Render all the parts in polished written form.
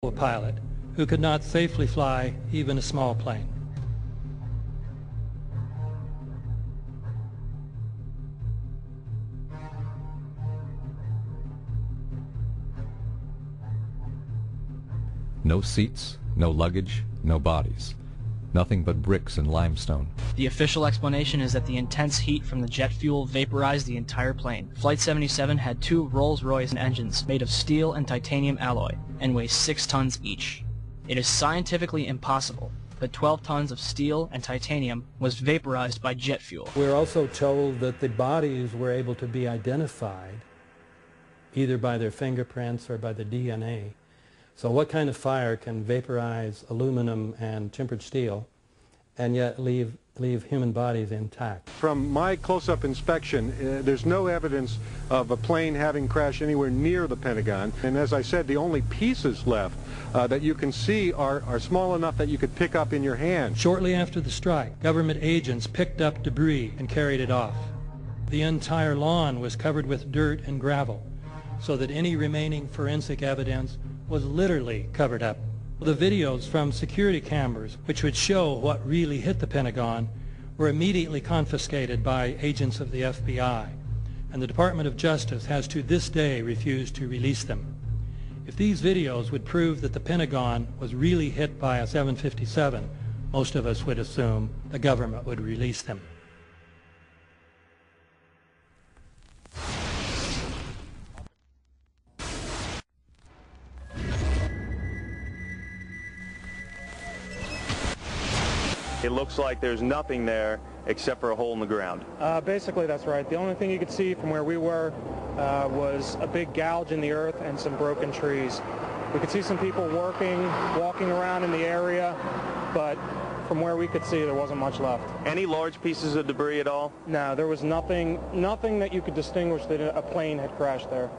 a pilot who could not safely fly even a small plane. No seats, no luggage, no bodies. Nothing but bricks and limestone. The official explanation is that the intense heat from the jet fuel vaporized the entire plane. Flight 77 had two Rolls-Royce engines made of steel and titanium alloy and weigh 6 tons each. It is scientifically impossible that 12 tons of steel and titanium was vaporized by jet fuel. We're also told that the bodies were able to be identified either by their fingerprints or by the DNA. So what kind of fire can vaporize aluminum and tempered steel and yet leave human bodies intact? From my close-up inspection, there's no evidence of a plane having crashed anywhere near the Pentagon. And as I said, the only pieces left that you can see are small enough that you could pick up in your hand. Shortly after the strike, government agents picked up debris and carried it off. The entire lawn was covered with dirt and gravel, so that any remaining forensic evidence was literally covered up. The videos from security cameras, which would show what really hit the Pentagon, were immediately confiscated by agents of the FBI, and the Department of Justice has to this day refused to release them. If these videos would prove that the Pentagon was really hit by a 757, most of us would assume the government would release them. It looks like there's nothing there except for a hole in the ground. Basically, that's right. The only thing you could see from where we were was a big gouge in the earth and some broken trees. We could see some people walking around in the area, but from where we could see, there wasn't much left. Any large pieces of debris at all? No, there was nothing that you could distinguish that a plane had crashed there.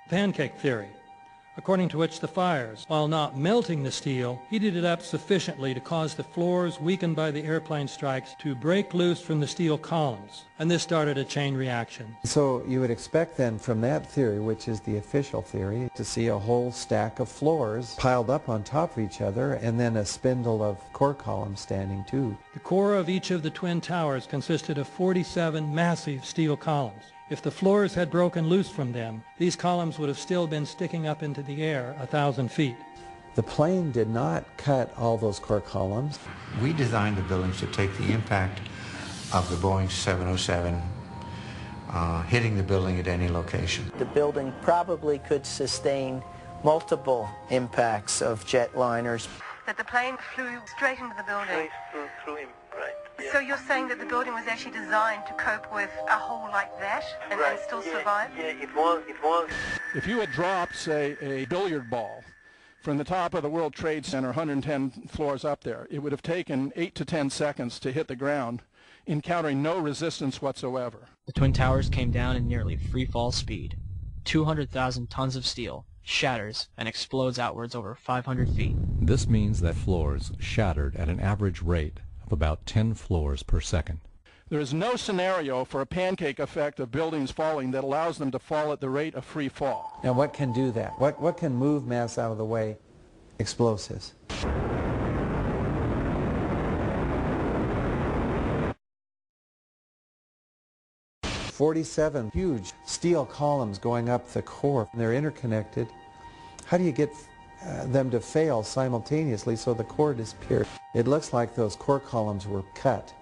Pancake theory, according to which the fires, while not melting the steel, heated it up sufficiently to cause the floors weakened by the airplane strikes to break loose from the steel columns, and this started a chain reaction. So you would expect then from that theory, which is the official theory, to see a whole stack of floors piled up on top of each other and then a spindle of core columns standing too. The core of each of the twin towers consisted of 47 massive steel columns. If the floors had broken loose from them, these columns would have still been sticking up into the air 1,000 feet. The plane did not cut all those core columns. We designed the buildings to take the impact of the Boeing 707 hitting the building at any location. The building probably could sustain multiple impacts of jetliners. That the plane flew straight into the building? Through him, right. Yeah. So you're saying that the building was actually designed to cope with a hole like that and still survive? Yeah, it was. If you had dropped, say, a billiard ball from the top of the World Trade Center, 110 floors up there, it would have taken 8 to 10 seconds to hit the ground, encountering no resistance whatsoever. The Twin Towers came down in nearly free-fall speed. 200,000 tons of steel shatters and explodes outwards over 500 feet. This means that floors shattered at an average rate of about 10 floors per second. There is no scenario for a pancake effect of buildings falling that allows them to fall at the rate of free fall. Now what can do that? What can move mass out of the way? Explosives. "47 huge steel columns going up the core. They're interconnected. How do you get them to fail simultaneously so the core disappears? It looks like those core columns were cut.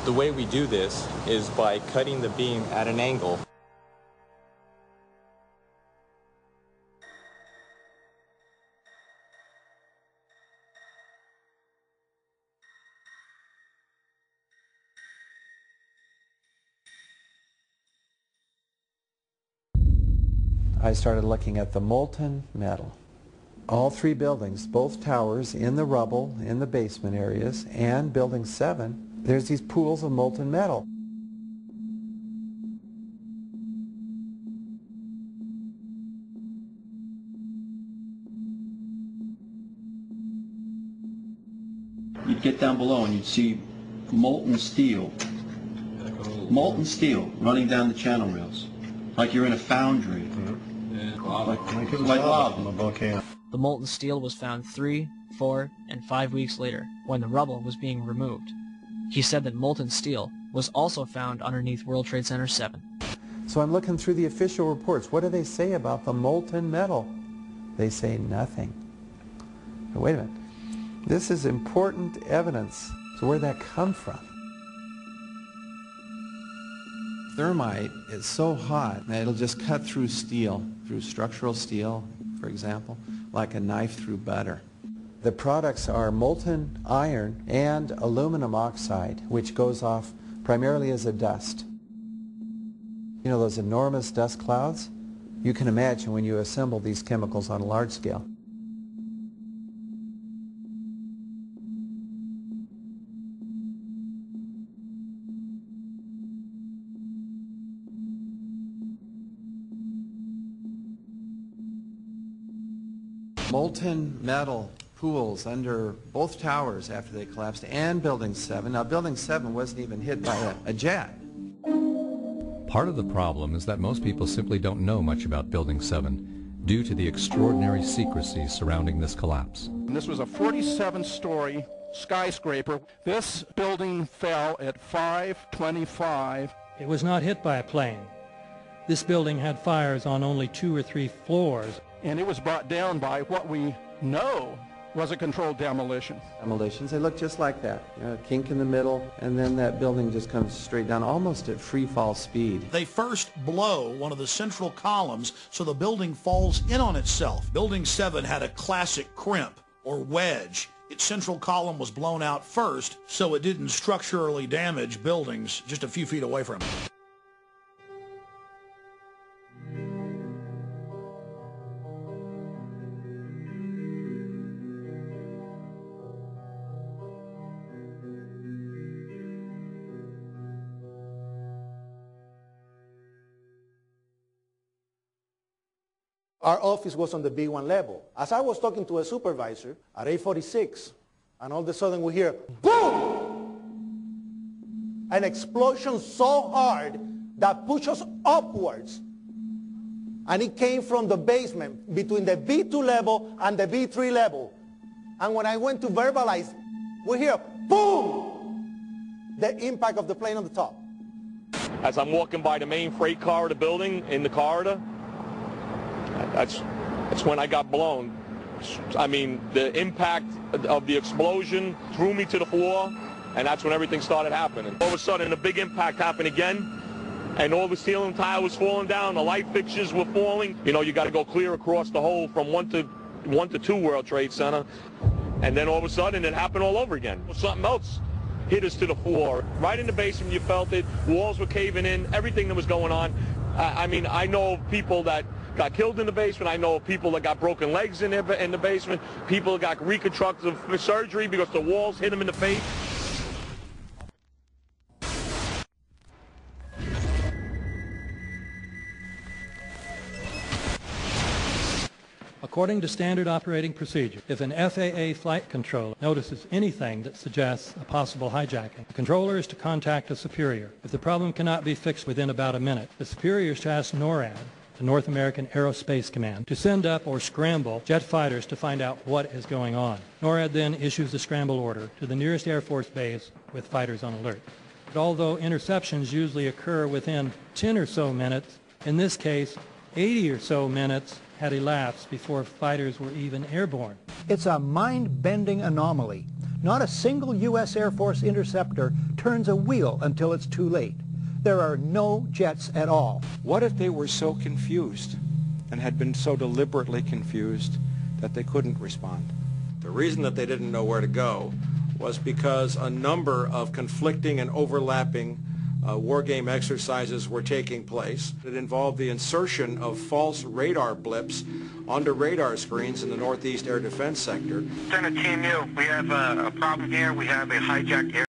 The way we do this is by cutting the beam at an angle. I started looking at the molten metal. All three buildings, both towers in the rubble, in the basement areas, and Building 7, there's these pools of molten metal. You'd get down below and you'd see molten steel running down the channel rails, like you're in a foundry, like lava from a volcano. The molten steel was found 3, 4, and 5 weeks later, when the rubble was being removed. He said that molten steel was also found underneath World Trade Center 7. So I'm looking through the official reports. What do they say about the molten metal? They say nothing. But wait a minute. This is important evidence. So where'd that come from? Thermite is so hot that it'll just cut through steel, through structural steel, for example, like a knife through butter. The products are molten iron and aluminum oxide, which goes off primarily as a dust. You know those enormous dust clouds? You can imagine when you assemble these chemicals on a large scale. Molten metal pools under both towers after they collapsed and Building 7. Now, Building 7 wasn't even hit by a jet. Part of the problem is that most people simply don't know much about Building 7 due to the extraordinary secrecy surrounding this collapse. And this was a 47-story skyscraper. This building fell at 5:25. It was not hit by a plane. This building had fires on only 2 or 3 floors. And it was brought down by what we know was a controlled demolition. Demolitions, they look just like that. You know, a kink in the middle, and then that building just comes straight down, almost at free fall speed. They first blow one of the central columns so the building falls in on itself. Building 7 had a classic crimp, or wedge. Its central column was blown out first, so it didn't structurally damage buildings just a few feet away from it. Our office was on the B1 level. As I was talking to a supervisor at 8:46, and all of a sudden we hear, boom! An explosion so hard that pushed us upwards. And it came from the basement between the B2 level and the B3 level. And when I went to verbalize, we hear, boom! The impact of the plane on the top. As I'm walking by the main freight corridor building in the corridor, that's when I got blown. I mean, the impact of the explosion threw me to the floor, and that's when everything started happening. All of a sudden, a big impact happened again, and all the ceiling tile was falling down, the light fixtures were falling. You know, you got to go clear across the whole from 1 to 2 World Trade Center, and then all of a sudden it happened all over again. Something else hit us to the floor. Right in the basement, you felt it. Walls were caving in, everything that was going on. I mean, I know people that got killed in the basement. I know people that got broken legs in the basement. People that got reconstructive surgery because the walls hit them in the face. According to standard operating procedure, if an FAA flight controller notices anything that suggests a possible hijacking, the controller is to contact a superior. If the problem cannot be fixed within about a minute, the superior is to ask NORAD, the North American Aerospace Command, to send up or scramble jet fighters to find out what is going on. NORAD then issues the scramble order to the nearest Air Force base with fighters on alert. But although interceptions usually occur within 10 or so minutes, in this case, 80 or so minutes had elapsed before fighters were even airborne. It's a mind-bending anomaly. Not a single U.S. Air Force interceptor turns a wheel until it's too late. There are no jets at all. What if they were so confused and had been so deliberately confused that they couldn't respond? The reason that they didn't know where to go was because a number of conflicting and overlapping war game exercises were taking place. It involved the insertion of false radar blips onto radar screens in the Northeast Air Defense Sector. Center Team U, we have a problem here. We have a hijacked air